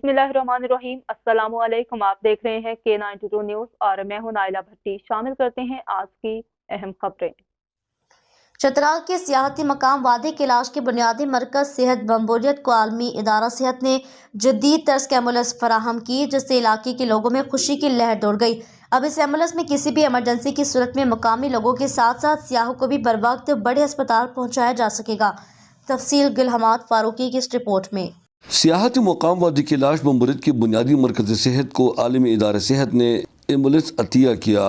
बिस्मिल्लाहिर्रहमानिर्रहीम। अस्सलामु अलैकुम। आप देख रहे हैं K92 न्यूज़ और मैं हूं नाइला भट्टी। शामिल करते हैं आज की अहम खबरें। चतराल के सियाहती मकाम वादी कैलाश के बुनियादी मरकज सेहत बम्बोलियत को आलमी इदारा सेहत ने जदीद तर्ज की एम्बुलेंस फराहम की, जिससे इलाके के लोगों में खुशी की लहर दौड़ गई। अब इस एम्बुलेंस में किसी भी इमरजेंसी की सूरत में मुकामी लोगों के साथ साथ सियाहों को भी बर वक्त बड़े अस्पताल पहुँचाया जा सकेगा। तफसील गुलहमाद फारूकी की इस रिपोर्ट में। सियाहती मकाम वादी कैलाश बम्बोलियत के बुनियादी मरकज सेहत को आलमी इदारा सेहत ने एम्बुलेंस अतिया किया।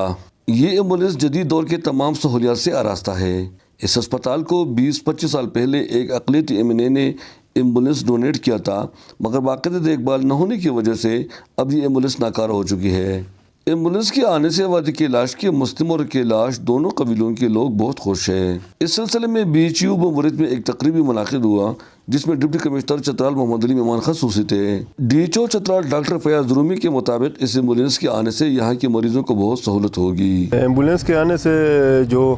ये एम्बुलेंस जदीद दौर के तमाम सहूलियात से आरास्ता है। इस अस्पताल को 20-25 साल पहले एक अक़लियती एमएनए ने एम्बुलेंस डोनेट किया था, मगर बाकायदा देखभाल न होने की वजह से अब ये एम्बुलेंस नाकार हो चुकी है। एम्बुलेंस के आने से वादी कैलाश के मुस्लिम और कैलाश दोनों कबीलों के लोग बहुत खुश हैं। इस सिलसिले में BHU बम्बोलियत में एक तकरीबी मुनाकिद हुआ, जिसमें डिप्टी कमिश्नर चतराल मोहम्मद अली मेहमान खसूसी थे। DHO चतराल डॉक्टर फयाज रूमी के मुताबिक इस एम्बुलेंस के आने से यहाँ के मरीजों को बहुत सहूलत होगी। एम्बुलेंस के आने से जो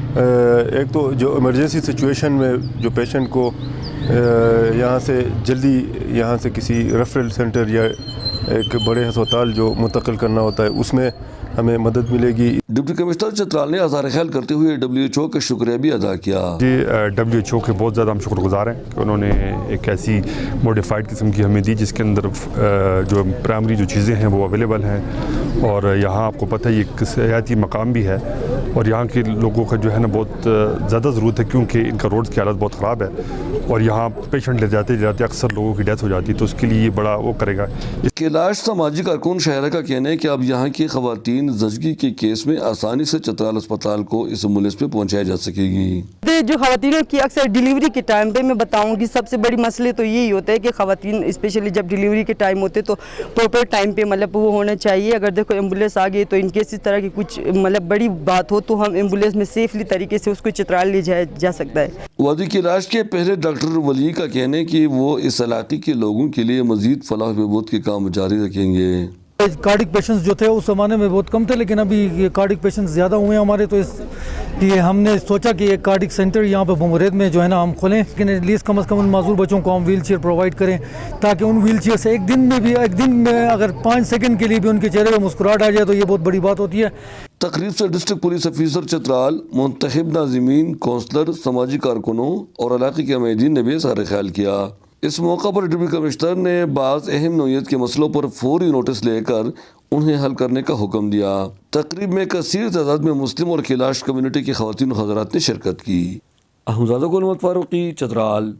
एक तो जो इमरजेंसी सिचुएशन में जो पेशेंट को यहाँ से जल्दी यहाँ से किसी रेफरल सेंटर या एक बड़े अस्पताल जो मुंतकिल करना होता है, उसमें हमें मदद मिलेगी। डिप्टी कमिश्नर चतराल ने आज़ार ख्याल करते हुए WHO का शुक्रिया भी अदा किया। जी WHO के बहुत ज़्यादा हम शुक्रगुजार हैं कि उन्होंने एक ऐसी मॉडिफाइड किस्म की हमें दी जिसके अंदर जो प्राइमरी जो चीज़ें हैं वो अवेलेबल हैं। और यहाँ आपको पता है ये एक सियाहती मकाम भी है और यहाँ के लोगों का जो है ना बहुत ज़्यादा ज़रूरत है, क्योंकि इनका रोड्स की हालत बहुत ख़राब है और यहाँ पेशेंट ले जाते अक्सर लोगों की डेथ हो जाती है, तो उसके लिए ये बड़ा वो करेगा। कैलाश सामाजिक कारकुन शहरा का कहना है कि अब यहाँ की ख़वातीन ज़चगी के केस में आसानी से चतराल अस्पताल को इस एम्बुलेंस पे पहुँचाई जा सकेगी। जो ख़वातीनों की अक्सर डिलीवरी के टाइम पे मैं बताऊंगी सबसे बड़ी मसले तो यही होता है कि ख़वातीन स्पेशली जब डिलीवरी के टाइम होते तो प्रॉपर टाइम पे मतलब वो होना चाहिए। अगर देखो एम्बुलेंस आ गई तो इनकेस इस तरह की कुछ मतलब बड़ी बात हो तो हम एम्बुलेंस में सेफली तरीके से उसको चतराल ले जाया जा सकता है। वादी कैलाश के पहले डॉक्टर वली का कहना है कि वो इस इलाके के लोगों के लिए मजीद फलाह बहबूद के काम जारी रखेंगे। कार्डिक पेशेंट्स जो थे उस ज़माने में बहुत कम थे, लेकिन अभी ये कार्डिक पेशेंट्स ज़्यादा हुए हैं हमारे, तो इसलिए हमने सोचा कि एक कार्डिक सेंटर यहाँ पे बम्बोलियत में जो है ना हम खोलें, लेकिन एटलीस्ट कम से कम उन माजूर बच्चों को हम व्हील चेयर प्रोवाइड करें, ताकि उन व्हील चेयर से एक दिन में अगर 5 सेकंड के लिए भी उनके चेहरे पर मुस्कुराहट आ जाए तो ये बहुत बड़ी बात होती है। तकरीब से डिस्ट्रिक्ट पुलिस ऑफिसर चतराल, मुंतखब नाज़िमीन, कौंसलर, समाजी कारकुनों और इलाके के अमीदीन ने भी इज़हार ख्याल किया। इस मौका पर डिप्टी कमिश्नर ने बाज़ अहम नौइयत के मसलों पर फौरी नोटिस लेकर उन्हें हल करने का हुक्म दिया। तकरीब में कसीर तादाद में मुस्लिम और कैलाश कम्युनिटी की ख़वातीन हज़रात ने शिरकत की। अहमज़ादा गुलहमाद फारूकी, चतराल।